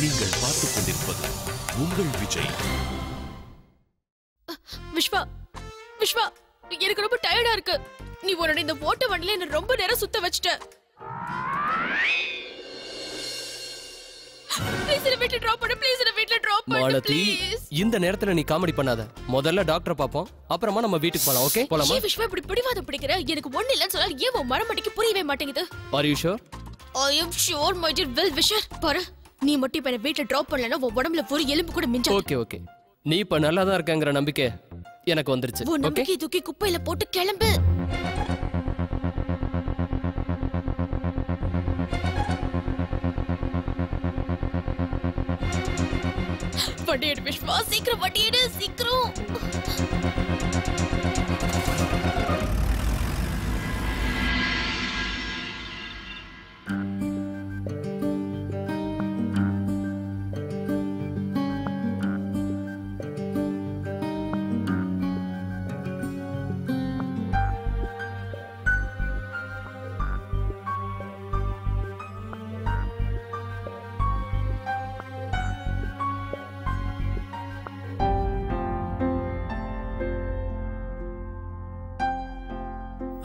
நீங்கள் பார்த்துக் கொண்டிருப்பது உங்கள் விஜய். விஸ்வா, விஸ்வா, எனக்கு ரொம்ப டயர்டா இருக்கு. நீ உன்னோட இந்த ஓட்ட வண்டில என்ன ரொம்ப நேரம் சுத்த வச்சிட்ட. ப்ளீஸ் என்ன வீட்ல டிராப் பண்ணு. ப்ளீஸ் என்ன வீட்ல டிராப் பண்ணு. மாலதி, இந்த நேரத்துல நீ காமெடி பண்ணாத. முதல்ல டாக்டர் பாப்போம், அப்புறமா நம்ம வீட்டுக்கு போலாம். ஓகே, போலாமா? ஏன் விஸ்வா இப்படி பிடிவாதம் பிடிக்கிற? எனக்கு ஒண்ணு இல்லன்னு சொன்னா ஏன் உன் மரமடிக்கு புரியவே மாட்டேங்குது. Are you sure? I am sure my dear well wisher. பாரு, நீ மட்டும் இப்ப என்ன வீட்ல டிராப் பண்ணலனா உன் உடம்புல ஒரு எலும்பு கூட மிஞ்சாது. ஓகே ஓகே, நீ இப்ப நல்லா தான் இருக்கங்கற நம்பிக்கை எனக்கு வந்துருச்சு. உன் நம்பிக்கை தூக்கி குப்பையில போட்டு கிளம்பு. வண்டி எடு விஸ்வா, சீக்கிரம் வண்டி எடு, சீக்கிரம்.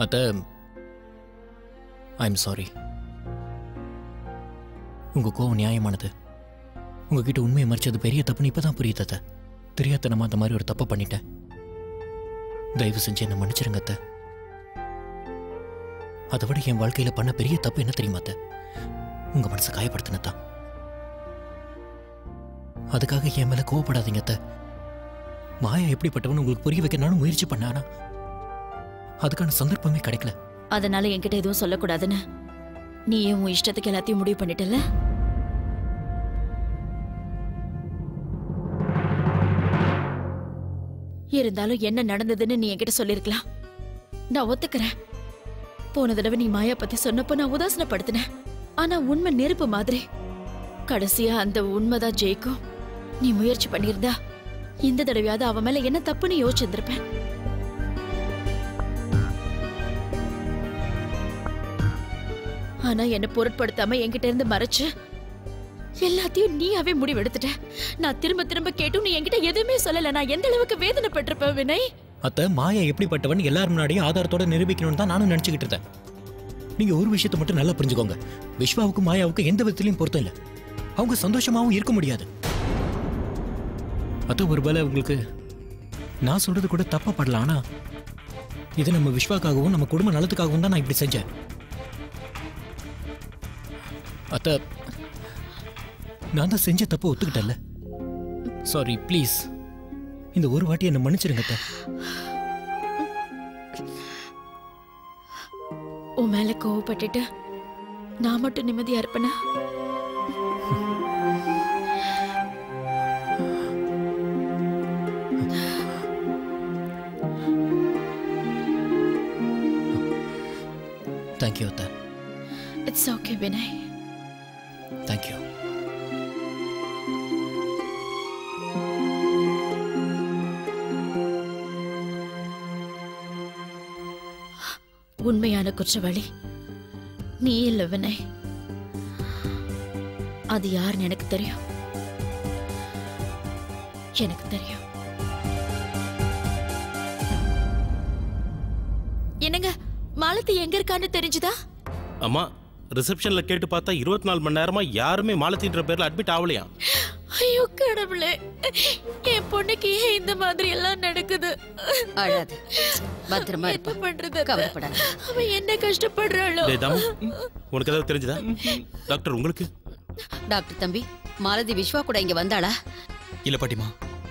அத்த, ஐ எம் சாரி. உங்க கோவம் நியாயமானது. உங்ககிட்ட உண்மையை மறைச்சது பெரிய தப்புன்னு இப்பதான் புரியுது அத்த. தெரியாதனமா அந்த மாதிரி ஒரு தப்பை பண்ணிட்டேன். தயவு செஞ்சு என்ன மன்னிச்சிருங்க அத்த. அதை விட என் வாழ்க்கையில பண்ண பெரிய தப்பு என்ன தெரியுமா அத்த? உங்க மனசை காயப்படுத்தினதான். அதுக்காக என் மேல கோவப்படாதீங்க அத்த. மாயா எப்படிப்பட்டவன்னு உங்களுக்கு புரிய வைக்க நானும் முயற்சி பண்ணேன். ஆனா அதுக்கான சந்தர்ப்பமே கிடைக்கல. அதனால என்கிட்ட எதுவும் சொல்லக்கூடாதுன்னு நீ உன் இஷ்டத்துக்கு எல்லாத்தையும் முடிவு பண்ணிட்டல. இருந்தாலும் என்ன நடந்ததுன்னு நீ என்கிட்ட சொல்லிருக்கலாம். நான் ஒத்துக்கிறேன். போன தடவை நீ மாயா பத்தி சொன்னப்போ நான் உதாசனப்படுத்தினேன். ஆனா உண்மை நெருப்பு மாதிரி. கடைசியா அந்த உண்மைதான் ஜெயிக்கும். நீ முயற்சி பண்ணியிருந்தா இந்த தடவையாவது அவன் மேல என்ன தப்புன்னு யோசிச்சிருந்திருப்பேன். ஆனா என்ன பொருட்படுத்தாம என்கிட்ட இருந்து மறைச்சு எல்லாத்தையும் நீயாவே முடிவெடுத்துட்ட. நான் திரும்ப திரும்ப கேட்டும் நீ என்கிட்ட எதுவுமே சொல்லல. நான் எந்த அளவுக்கு வேதனைப்பட்டிருப்பேன் வினய். அத்த, மாயா எப்படிப்பட்டவன் எல்லாரும் முன்னாடியும் ஆதாரத்தோட நிரூபிக்கணும்னு தான் நானும் நினைச்சுக்கிட்டு இருந்தேன். நீங்க ஒரு விஷயத்தை மட்டும் நல்லா புரிஞ்சுக்கோங்க. விஸ்வாவுக்கும் மாயாவுக்கும் எந்த விதத்திலையும் பொருத்தம் இல்லை. அவங்க சந்தோஷமாவும் இருக்க முடியாது. அத்த, ஒருவேளை உங்களுக்கு நான் சொல்றது கூட தப்பா படலாம். ஆனா இது நம்ம விஸ்வாக்காகவும் நம்ம குடும்ப நலத்துக்காகவும் தான் நான் இப்படி செஞ்சேன். அத்த, நான் தான் செஞ்ச தப்பு ஒத்துக்கிட்டல. சாரி, ப்ளீஸ் இந்த ஒரு வாட்டி என்ன மன்னிச்சிருங்க அத்த. உன் மேல கோவப்பட்டுட்டு நான் மட்டும் நிம்மதியா இருப்பேனா? தேங்க்யூ அத்த. It's okay Vinay. தேங்க்யூ. உண்மையான குற்றவாளி நீ இல்ல வினய். அது யாருன்னு எனக்கு தெரியும். எனக்கு தெரியும். என்னங்க, மாலதி எங்க இருக்கான்னு தெரிஞ்சுதா? அம்மா, ரிசப்ஷன்ல கேட்டு பார்த்தா 24 மணி நேரமா யாருமே மாலத்தின்ற பேர்ல அட்மிட் ஆகலையா? ஐயோ கடவுளே, என் பொண்ணுக்கு ஏன் இந்த மாதிரி எல்லாம் நடக்குது? அழாத, பத்திரமா என்ன பண்றது? கவலைப்படாத. அவ என்ன கஷ்டப்படுறாளோ? உனக்கு ஏதாவது தெரிஞ்சதா? டாக்டர், உங்களுக்கு? டாக்டர் தம்பி, மாலதி விஸ்வா கூட இங்க வந்தாளா? இல்ல பாட்டிமா,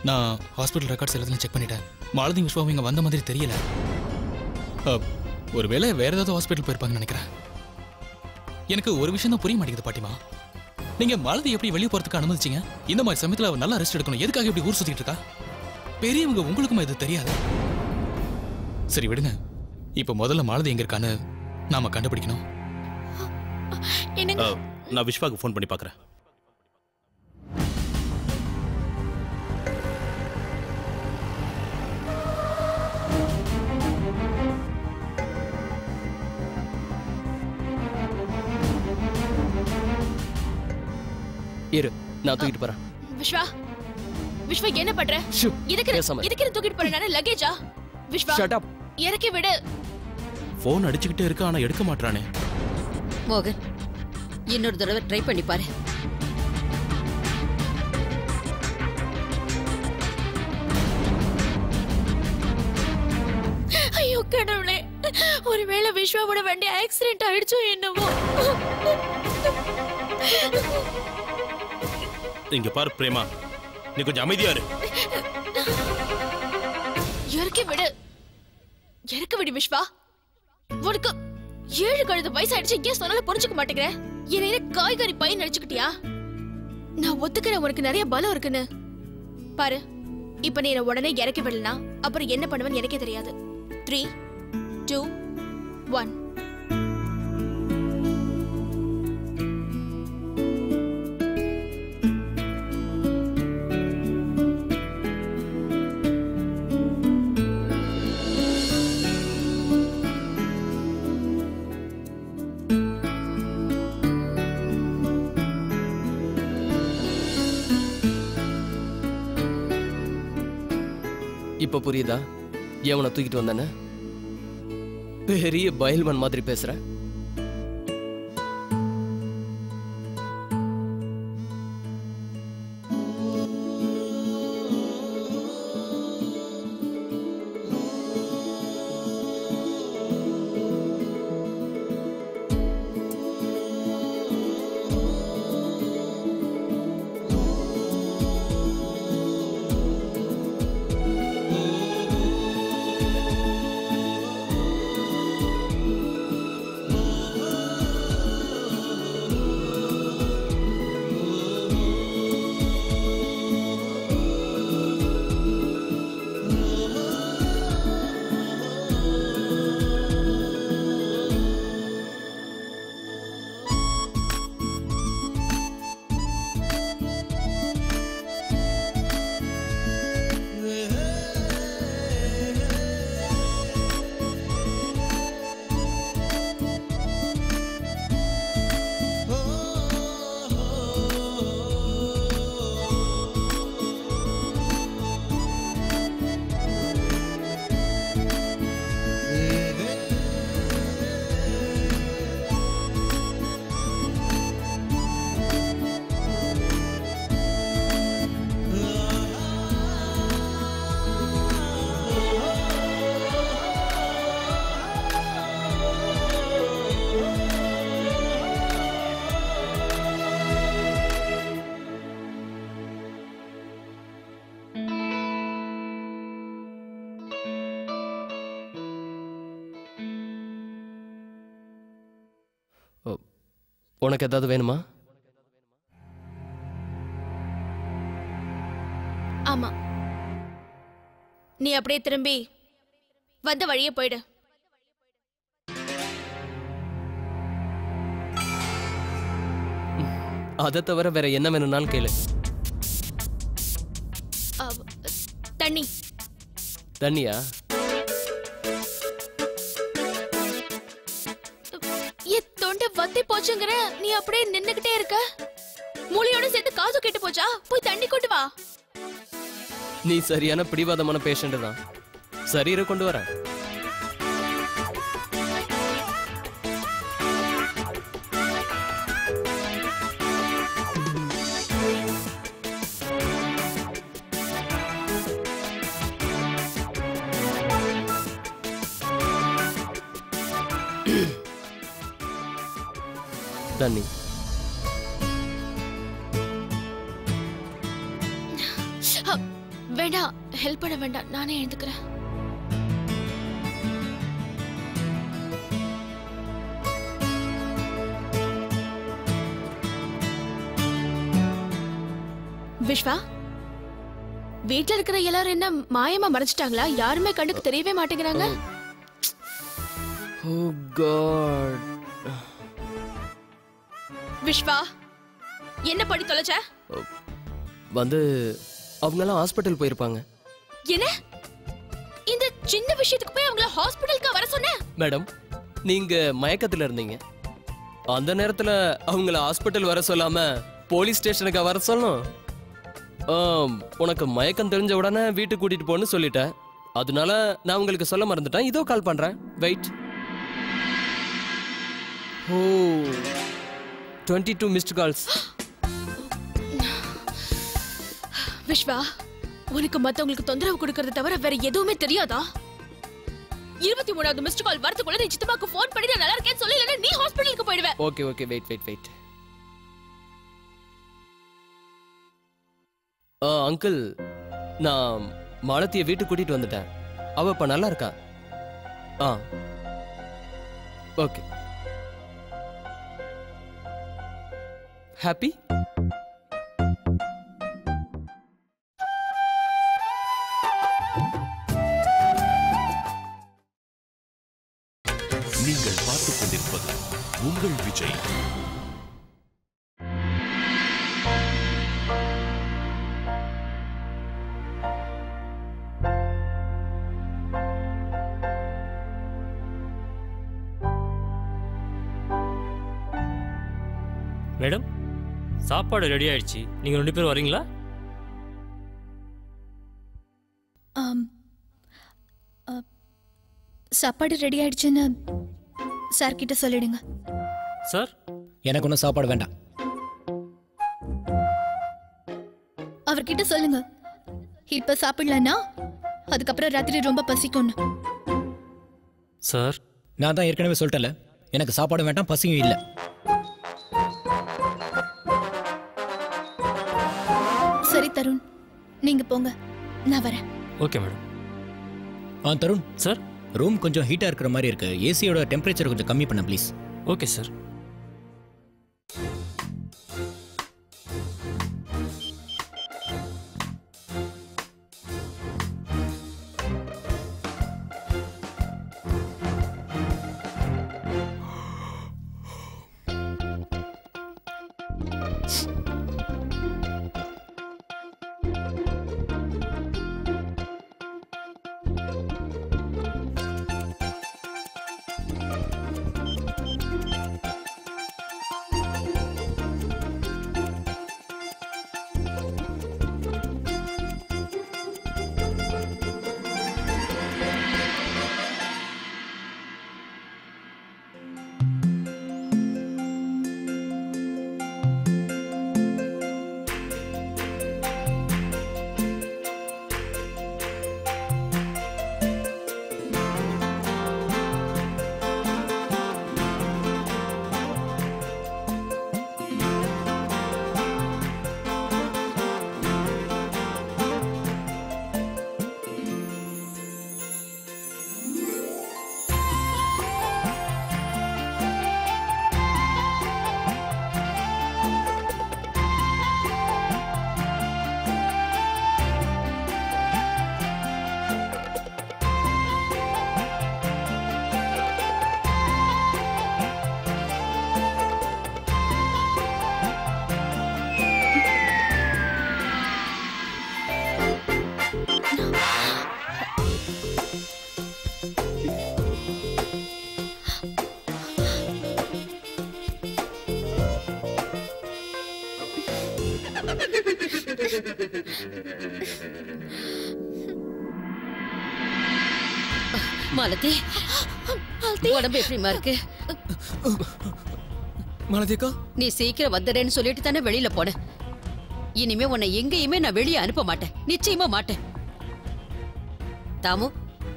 நான் ஹாஸ்பிட்டல் ரெக்கார்ட்ஸ் எல்லாத்தையும் செக் பண்ணிட்டேன். மாலதி விஸ்வாவும் இங்க வந்த மாதிரி தெரியல. ஒருவேளை வேற ஏதாவது ஹாஸ்பிட்டல் போயிருப்பாங்கன்னு நினைக்கிறேன். எனக்கு ஒரு விஷயம் தான் புரிய மாட்டேங்குது பாட்டிமா. நீங்க மாலதி எப்படி வெளியே போறதுக்கு அனுமதிச்சீங்க? இந்த மாதிரி சமயத்துல அவ நல்லா ரெஸ்ட் எடுக்கணும். எதுக்காக இப்படி ஊர் சுத்திட்டு இருக்கா? பெரியவங்க உங்களுக்குமா இது தெரியாது? சரி விடுங்க. இப்ப முதல்ல மாலதி எங்க இருக்கான்னு நாம கண்டுபிடிக்கணும். நான் விஸ்வாக்கு ஃபோன் பண்ணி பார்க்கறேன். இரு. நான் தூக்கிட்டு போறேன். விஸ்வா விஸ்வா என்ன பண்ற? ஷூ, இதுக்கு பேசாம. இதுக்கு தூக்கிட்டு போறேன் நானே லக்கேஜா? Vishwa Shut up. இறக்கி விடு. போன் அடிச்சுக்கிட்டே இருக்க, ஆனா எடுக்க மாட்டானே. மோகன், இன்னொரு தடவை ட்ரை பண்ணி பாரு. ஐயோ கடவுளே, ஒருவேளை விஸ்வாவோட வண்டி ஆக்சிடென்ட் ஆயிடுச்சோ என்னவோ. இங்க பாரு பிரேமா, நீ கொஞ்சம் அமைதியா இரு. இறக்கி விடு, இறக்க விடு விஸ்வா. உனக்கு 7 கழுது வயசாயிடுச்சு, ஏன் சொன்னாலும் புரிஞ்சுக்க மாட்டேங்கிற? என்ன காய்கறி பையன் நினைச்சுக்கிட்டியா? நான் ஒத்துக்கிறேன் உனக்கு நிறைய பலம் இருக்குன்னு. பாரு, இப்ப நீ உடனே இறக்கி விடலனா அப்புறம் என்ன பண்ணுவேன்னு எனக்கே தெரியாது. 3, 2, 1. இப்ப புரியுதா ஏன் உன்னை தூக்கிட்டு வந்தானே? பெரிய பயில்மன் மாதிரி பேசுற. உனக்கு ஏதாவது வேணுமா? ஆமா, நீ அப்படியே திரும்பி வந்த வழியே போயிடு. அதை தவிர வேற என்ன வேணும்னாலும் கேளு. தண்ணி. தண்ணியா? தொண்டை வத்தி போச்சுங்கிற, நீ அப்படியே நின்னுகிட்டே இருக்க. மூளையோட சேர்த்து காசு கெட்டு போச்சா? போய் தண்ணி கொண்டு வா. நீ சரியான பிடிவாதமான பேஷண்ட் தான். சரீரை கொண்டு வர. தண்ணி. வேண்டாம், ஹெல்ப் பண்ண வேண்டாம், நானே எழுந்துக்கிறேன். விஸ்வா, வீட்ல இருக்கிற எல்லாரும் என்ன மாயமா மறைச்சிட்டாங்களா? யாருமே கண்ணுக்கு தெரியவே மாட்டேங்கிறாங்க. ஓ காட். விஸ்வா, என்ன பண்ணி தொலைச்ச? வந்து அவங்கெல்லாம் ஹாஸ்பிட்டல் போயிருப்பாங்க. என்ன? இந்த சின்ன விஷயத்துக்கு போய் அவங்கள ஹாஸ்பிட்டலுக்கு வர சொன்ன? மேடம், நீங்க மயக்கத்துல இருந்தீங்க. அந்த நேரத்துல அவங்கள ஹாஸ்பிட்டல் வர சொல்லாம போலீஸ் ஸ்டேஷனுக்கு வர சொல்லணும். உனக்கு மயக்கம் தெரிஞ்ச உடனே வீட்டுக்கு கூட்டிட்டு போன்னு சொல்லிட்டேன். அதனால நான் உங்களுக்கு சொல்ல மறந்துட்டேன். இதோ கால் பண்றேன். வெயிட். ஓ 22 மிஸ்ட் கால்ஸ். விஸ்வா, உனக்கு மத்தவங்களுக்கு தொந்தரவு கொடுக்கறத தவிர வேற எதுவுமே தெரியாதா? 23வது மிஸ்ட் கால் வரதுக்குள்ள நீ சித்தப்பாக்கு ஃபோன் பண்ணி நான் நல்லா இருக்கேன்னு சொல்லி, இல்லைன்னா நீ ஹாஸ்பிடலுக்கு போயிடுவே. Okay okay, wait. அங்கிள், நான் மாலத்தியை வீட்டுக்கு கூட்டிட்டு வந்துட்டேன். அவ இப்ப நல்லா இருக்கா. ஓகே. ஹாப்பி? நீங்கள் பார்த்துக் கொண்டிருப்பது உங்கள் விஜய். மேடம், சாப்பாடு ரெடி ஆயிடுச்சு. நீங்க 2 பேரும் வரீங்களா? சாப்பாடு ரெடி ஆயிடுச்சுன்னு சார் கிட்ட சொல்லிடுங்க. சார், எனக்கு ஒன்றும் சாப்பாடு வேண்டாம். அவர்கிட்ட சொல்லுங்க, இப்ப சாப்பிடலன்னா அதுக்கப்புறம் ராத்திரி ரொம்ப பசிக்கும்னு. சார், நான் தான் ஏற்கனவே சொல்லிட்டேன்ல, எனக்கு சாப்பாடு வேண்டாம், பசியும் இல்லை. சரி தருண், நீங்க போங்க, நான் வரேன். Okay madam. Tarun sir, room கொஞ்சம் ஹீட்டா இருக்கிற மாதிரி இருக்கு. ஏசியோட டெம்பரேச்சர் கொஞ்சம் கம்மி பண்ண ப்ளீஸ். Okay sir. மாலதி, உடம்பு எப்படிமா இருக்கு? மாலதிக்கா, நீ சீக்கிரம் வந்துடுறேன்னு சொல்லிட்டு தானே வெளியில போன. இனிமே உன்னை எங்கேயுமே நான் வெளியே அனுப்ப மாட்டேன், நிச்சயமா மாட்டேன். தாமு,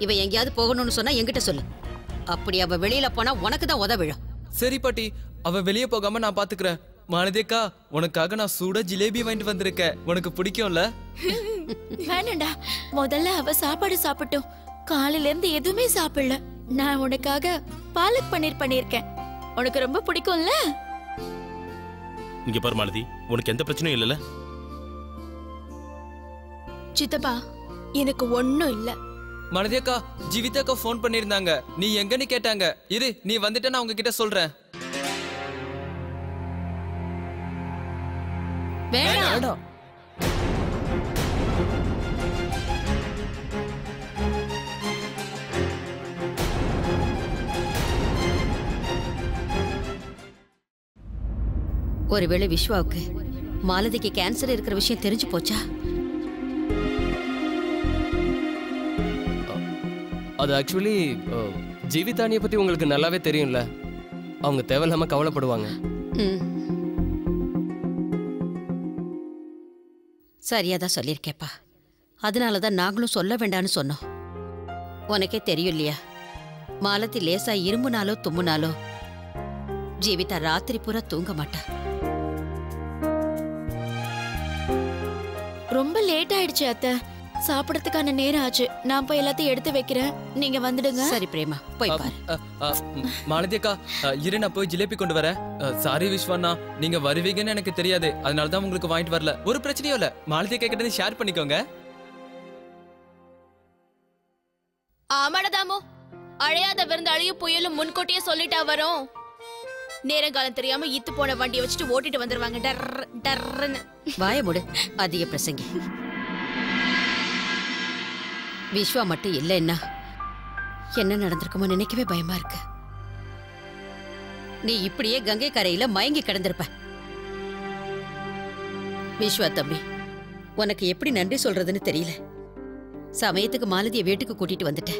இவ எங்கேயாவது போகணும்னு சொன்னா என்கிட்ட சொல்லு. அப்படி அவ வெளியில போனா உனக்கு தான் உத விழும். சரி பாட்டி, அவ வெளியே போகாம நான் பாத்துக்கிறேன். மாலதிக்கா, உனக்காக நான் சூட ஜிலேபி வாங்கிட்டு வந்திருக்கேன். உனக்கு பிடிக்கும்ல? வேணாண்டா, முதல்ல அவ சாப்பாடு சாப்பிட்டோம். காலையில இருந்து எதுவுமே சாப்பிடல. நான் உனக்காக பாலக் பன்னீர் பண்ணிருக்கேன். உனக்கு ரொம்ப பிடிக்கும்ல? இங்க பாரு மாலதி, உனக்கு எந்த பிரச்சனையும் இல்லல? சித்தப்பா, எனக்கு ஒண்ணும் இல்ல. மாலதிக்கா, ஜீவிதாக்கா போன் பண்ணிருந்தாங்க. நீ எங்கன்னு கேட்டாங்க. இரு, நீ வந்துட்ட நான் உங்ககிட்ட சொல்றேன். வேண்டாம். ஒருவேளை விஸ்வாவுக்கு மாலதிக்கு கேன்சர் இருக்கிற விஷயம் தெரிஞ்சு போச்சா? அது ஆக்சுவலி ஜீவிதானியை பத்தி உங்களுக்கு நல்லாவே தெரியும்ல. அவங்க தேவையில்லாம கவலைப்படுவாங்க. சரியாதான் சொல்லியிருக்கேப்பா. அதனாலதான் நாங்களும் சொல்ல வேண்டான்னு சொன்னோம். உனக்கே தெரியும் இல்லையா, மாலதி லேசா இரும்புனாலோ தும்முனாலோ ஜீவிதா ராத்திரி பூரா தூங்க மாட்டா. ரொம்ப லேட் ஆயிடுச்சு அத்தை. சாப்பிடறதுக்கான நேரம் ஆச்சு. நான் போய் எல்லாத்தையும் எடுத்து வைக்கிறேன், நீங்க வந்துடுங்க. சரி பிரேமா, போய் பாரு. மாலதி அக்கா, இரு நான் போய் ஜிலேபி கொண்டு வரேன். சாரி விஸ்வண்ணா, நீங்க வருவீங்கன்னு எனக்கு தெரியாது, அதனாலதான் உங்களுக்கு வாங்கிட்டு வரல. ஒரு பிரச்சனையும் இல்ல, மாலதி அக்கா கிட்ட ஷேர் பண்ணிக்கோங்க. ஆமாடதாமோ, அழையாத விருந்தாளியும் புயலும் முன்கூட்டியே சொல்லிட்டா வரும். நேரங்காலம் தெரியாம இத்து போன வண்டியை வச்சுட்டு ஓட்டிட்டு வந்துருவாங்க. டர் டர்ன்னு. வாய முடு, அதிக பிரசங்கி. விஸ்வா மட்டும் இல்லைன்னா என்ன நடந்திருக்குமோ நினைக்கவே பயமா இருக்கு. நீ இப்படியே கங்கை கரையில மயங்கி கிடந்திருப்ப. விஸ்வா தம்பி, உனக்கு எப்படி நன்றி சொல்றதுன்னு தெரியல. சமயத்துக்கு மாலதியை வீட்டுக்கு கூட்டிட்டு வந்துட்ட.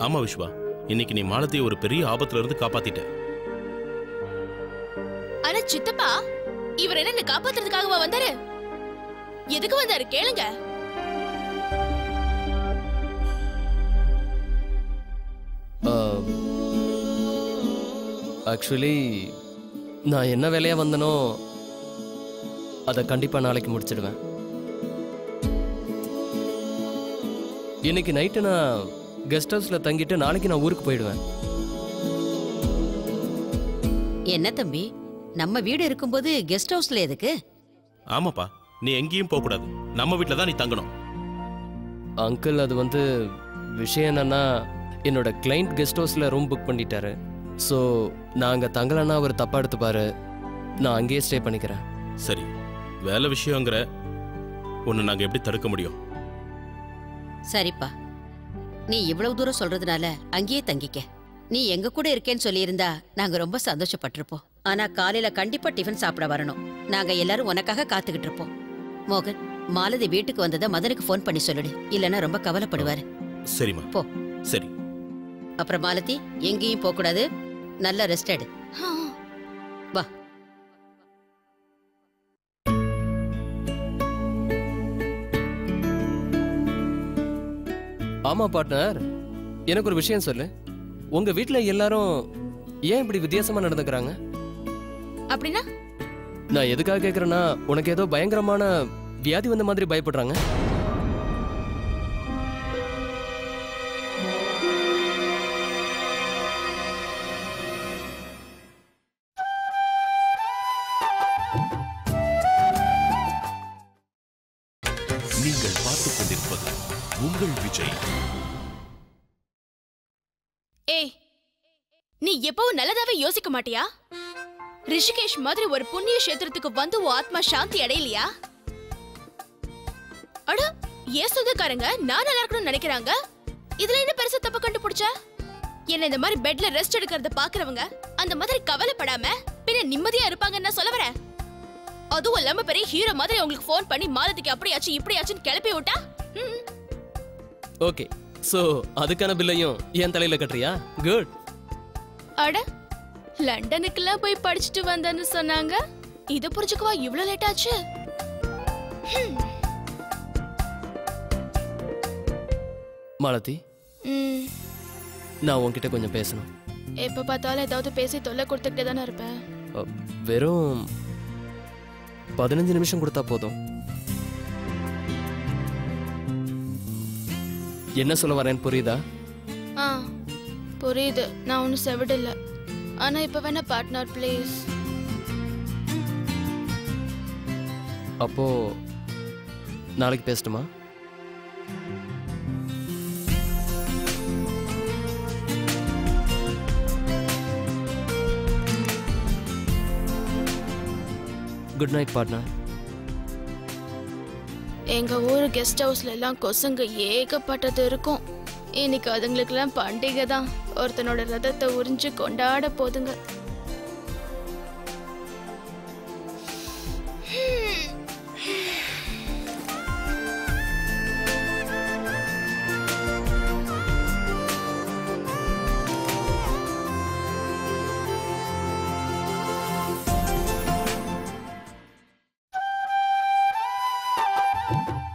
ஆமா விஸ்வா, இன்னைக்கு நீ மாலதியை ஒரு பெரிய ஆபத்துல இருந்து காப்பாத்திட்ட. ஆனா சித்தப்பா, இவர் என்ன காப்பாத்துறதுக்காகவா வந்தாரு? எதுக்கு வந்தாரு கேளுங்க. ஆக்சுவலி நான் என்ன வேலையா வந்தனோ அதை கண்டிப்பா நாளைக்கு முடிச்சிடுவேன். இன்னைக்கு நைட்டு நான் கெஸ்ட் ஹவுஸ்ல தங்கிட்டு நாளைக்கு நான் ஊருக்கு போயிடுவேன். என்ன தம்பி, நம்ம வீடு இருக்கும்போது கெஸ்ட் ஹவுஸ்ல எதுக்கு? ஆமாப்பா, நீ எங்கேயும் போக கூடாது, நம்ம வீட்டுல தான் நீ தங்கணும். அங்கிள், அது வந்து விஷயம் என்னன்னா, என்னோட கிளைண்ட் கெஸ்ட் ஹவுஸ்ல ரூம் புக் பண்ணிட்டாரு. ஸோ நான் அங்கே தங்கலைன்னா அவர் தப்பா எடுத்துப்பாரு. நான் அங்கேயே ஸ்டே பண்ணிக்கிறேன். சரி, வேலை விஷயங்கிற ஒன்று நாங்கள் எப்படி தடுக்க முடியும்? சரிப்பா, நீ இவ்வளவு தூரம் சொல்றதுனால அங்கேயே தங்கிக்க. நீ எங்க கூட இருக்கேன்னு சொல்லியிருந்தா நாங்க ரொம்ப சந்தோஷப்பட்டிருப்போம். ஆனா காலையில கண்டிப்பா டிஃபன் சாப்பிட வரணும். நாங்க எல்லாரும் உனக்காக காத்துக்கிட்டு இருப்போம். மோகன், மாலதி வீட்டுக்கு வந்ததை மதனுக்கு ஃபோன் பண்ணி சொல்லிடு, இல்லைன்னா ரொம்ப கவலைப்படுவாரு. சரிம்மா. போ. சரி. அப்புறம் மாலதி, எங்கேயும் போக கூடாது, நல்ல ரெஸ்ட் எடு. வா. ஆமா பார்ட்னர், எனக்கு ஒரு விஷயம் சொல்லு. உங்க வீட்டுல எல்லாரும் ஏன் இப்படி வித்தியாசமா நடந்துக்கிறாங்க? அப்படின்னா நான் எதுக்காக கேக்குறேன்னா, உனக்கு ஏதோ பயங்கரமான வியாதி வந்த மாதிரி பயப்படுறாங்க. நீங்கள் பார்த்துக் கொண்டிருப்பது உங்கள் விஜய். ஏய், நீ எப்பவும் நல்லதாவே யோசிக்க மாட்டியா? ரிஷிகேஷ் மாதிரி ஒரு புண்ணிய கஷேத்திரத்துக்கு வந்து உன் ஆத்மா சாந்தி அடையலையா? அட, ஏன் சொந்தக்காரங்க நான் நல்லா இருக்கணும்னு நினைக்கிறாங்க. இதுல என்ன பெருசா தப்பு கண்டுபிடிச்ச? என்ன இந்த மாதிரி பெட்ல ரெஸ்ட் எடுக்கிறத பாக்குறவங்க அந்த மாதிரி கவலைப்படாம பின்ன நிம்மதியா இருப்பாங்கன்னு சொல்ல வரேன். அதுவும் இல்லாம பெரிய ஹீரோ மாதிரி உங்களுக்கு ஃபோன் பண்ணி மாலதிக்கு அப்படியாச்சு இப்படியாச்சுன்னு கிளப்பி விட்டா? ஓகே, சோ அதுக்கான பில்லையும் என் தலையில கட்டுறியா? குட். அட, லண்டனுக்குலாம் போய் படிச்சுட்டு வந்தேன்னு சொன்னாங்க. இத புரிஞ்சுக்கவா இவ்ளோ லேட் ஆச்சு? மாலதி, நான் உன்கிட்ட கொஞ்சம் பேசணும். எப்ப பார்த்தாலும் ஏதாவது பேசி தொல்லை கொடுத்துக்கிட்டே தானே இருப்பேன். வெறும் 15 நிமிஷம் கொடுத்தா போதும். என்ன சொல்ல வரேன்னு புரியுதா? புரியுது. நான் ஒன்னும் செவிடில்ல. ஆனா இப்ப வேணா பார்ட்னர் ப்ளீஸ். அப்போ நாளைக்கு பேசட்டுமா? Good night partner. எங்க ஊர் கெஸ்ட் ஹவுஸ்ல எல்லாம் கொசுங்க ஏகப்பட்டது இருக்கும். இன்னைக்கு அதுங்களுக்கெல்லாம் பண்டிகை தான். ஒருத்தனோட ரதத்தை உறிஞ்சு கொண்டாட போதுங்க. ஆ